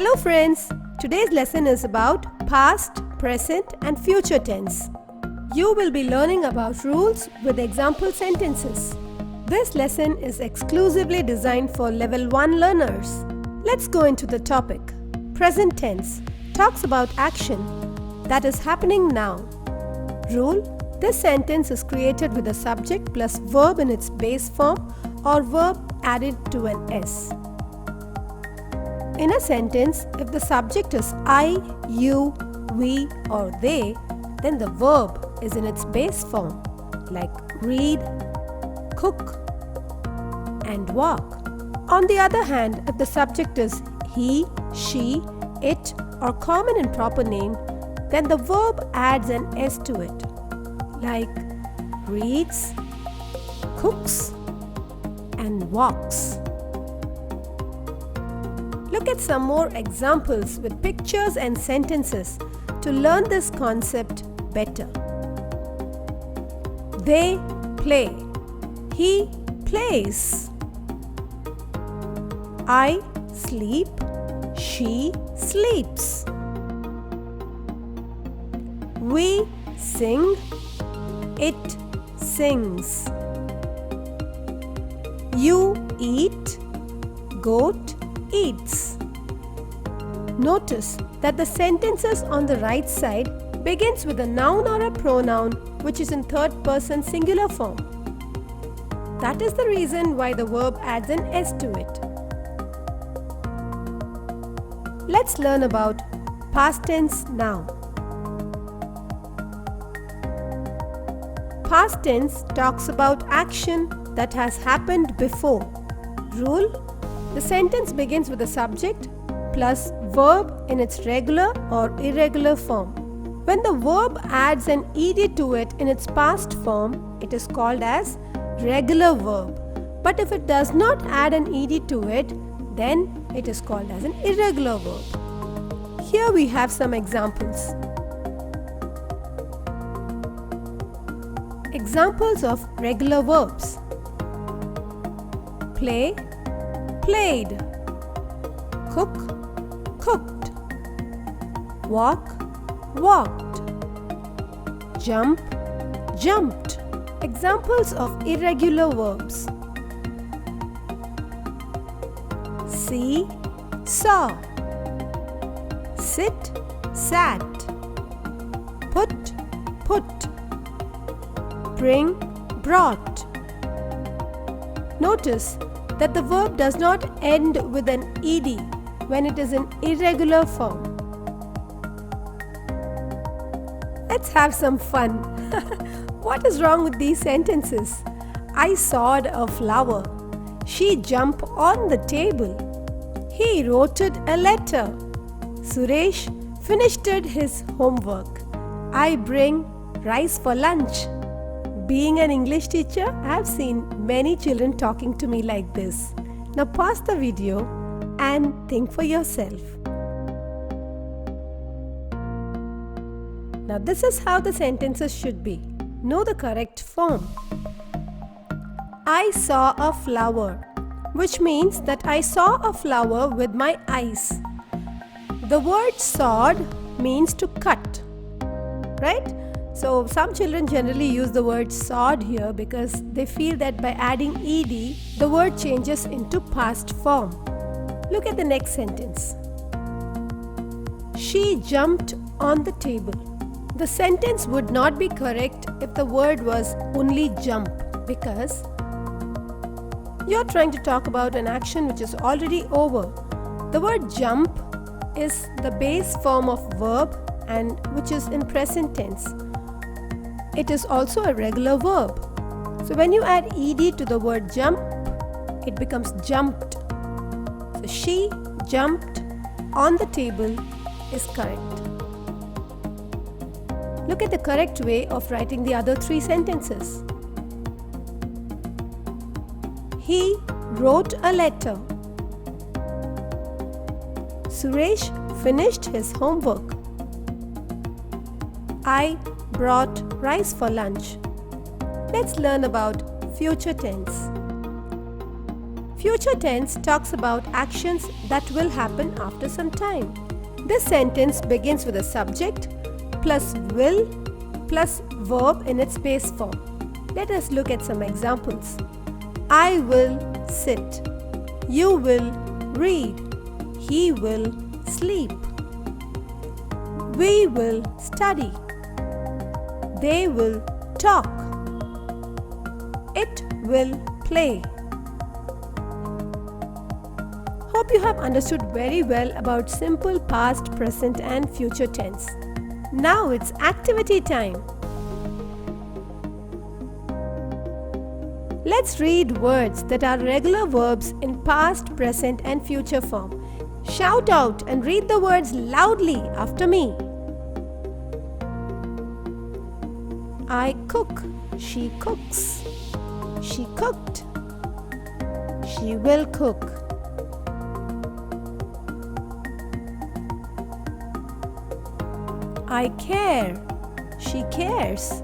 Hello friends, today's lesson is about past, present and future tense. You will be learning about rules with example sentences. This lesson is exclusively designed for level 1 learners. Let's go into the topic. Present tense talks about action that is happening now. Rule: this sentence is created with a subject plus verb in its base form or verb added to an S. In a sentence, if the subject is I, you, we or they, then the verb is in its base form like read, cook and walk. On the other hand, if the subject is he, she, it or common and proper name, then the verb adds an S to it like reads, cooks and walks. Look at some more examples with pictures and sentences to learn this concept better. They play. He plays. I sleep. She sleeps. We sing. It sings. You eat. Goat eats. Notice that the sentences on the right side begins with a noun or a pronoun which is in third person singular form. That is the reason why the verb adds an S to it. Let's learn about past tense now. Past tense talks about action that has happened before. Rule: the sentence begins with a subject plus verb in its regular or irregular form. When the verb adds an ed to it in its past form, it is called as regular verb. But if it does not add an ed to it, then it is called as an irregular verb. Here we have some examples. Examples of regular verbs: play, played, cook, cooked, walk, walked, jump, jumped. Examples of irregular verbs: see, saw, sit, sat, put, put, bring, brought. Notice that the verb does not end with an ed when it is in irregular form. Let's have some fun. What is wrong with these sentences? I sawed a flower. She jumped on the table. He wrote a letter. Suresh finished his homework. I bring rice for lunch. Being an English teacher, I have seen many children talking to me like this. Now pause the video and think for yourself. Now this is how the sentences should be. Know the correct form. I saw a flower, which means that I saw a flower with my eyes. The word sawed means to cut, right? So some children generally use the word sawed here because they feel that by adding ed, the word changes into past form. Look at the next sentence. She jumped on the table. The sentence would not be correct if the word was only jump because you're trying to talk about an action which is already over. The word jump is the base form of verb and which is in present tense. It is also a regular verb. So when you add ed to the word jump, it becomes jumped. So she jumped on the table is correct. Look at the correct way of writing the other three sentences. He wrote a letter. Suresh finished his homework. I brought rice for lunch. Let's learn about future tense. Future tense talks about actions that will happen after some time. This sentence begins with a subject plus will plus verb in its base form. Let us look at some examples. I will sit. You will read. He will sleep. We will study. They will talk. It will play. Hope you have understood very well about simple past, present and future tense. Now it's activity time. Let's read words that are regular verbs in past, present and future form. Shout out and read the words loudly after me. I cook. She cooks. She cooked. She will cook. I care. She cares.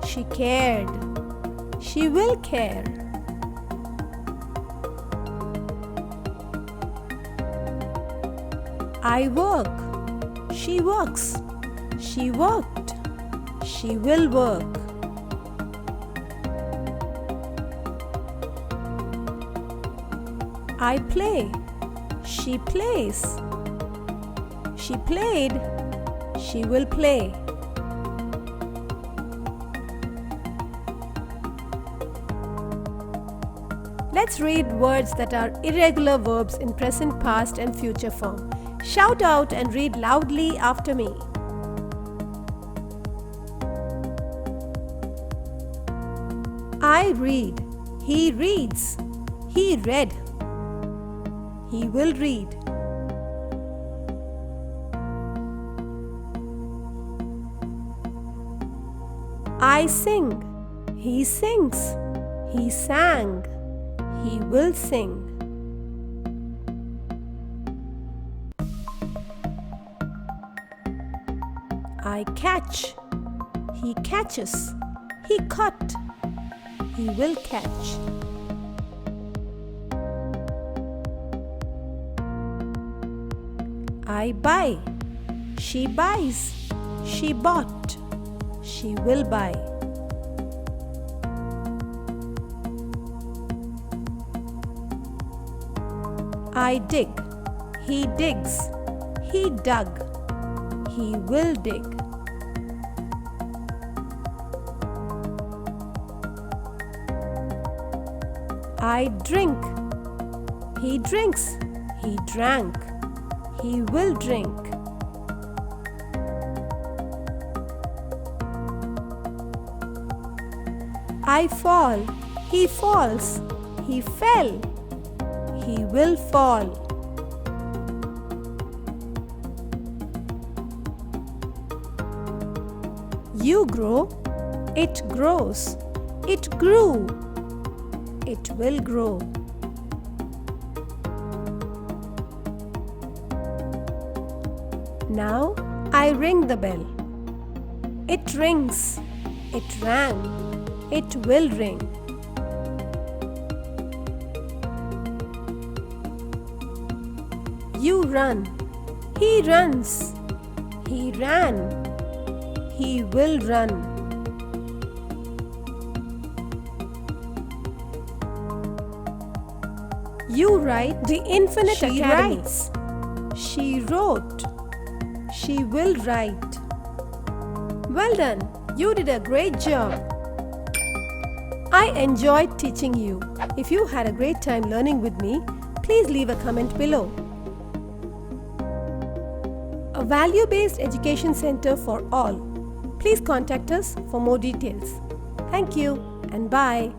She cared. She will care. I work. She works. She worked. She will work. I play. She plays. She played. She will play. Let's read words that are irregular verbs in present, past and future form. Shout out and read loudly after me. I read. He reads. He read. He will read. I sing. He sings. He sang. He will sing. I catch. He catches. He caught. He will catch. I buy. She buys. She bought. She will buy. I dig. He digs. He dug. He will dig. I drink. He drinks. He drank. He will drink. I fall. He falls. He fell. He will fall. You grow. It grows. It grew. It will grow. Now I ring the bell. It rings. It rang. It will ring. You run. He runs. He ran. He will run. You write. The Infinite Academy. Writes. She wrote. She will write. Well done. You did a great job. I enjoyed teaching you. If you had a great time learning with me, please leave a comment below. A value-based education center for all. Please contact us for more details. Thank you and bye.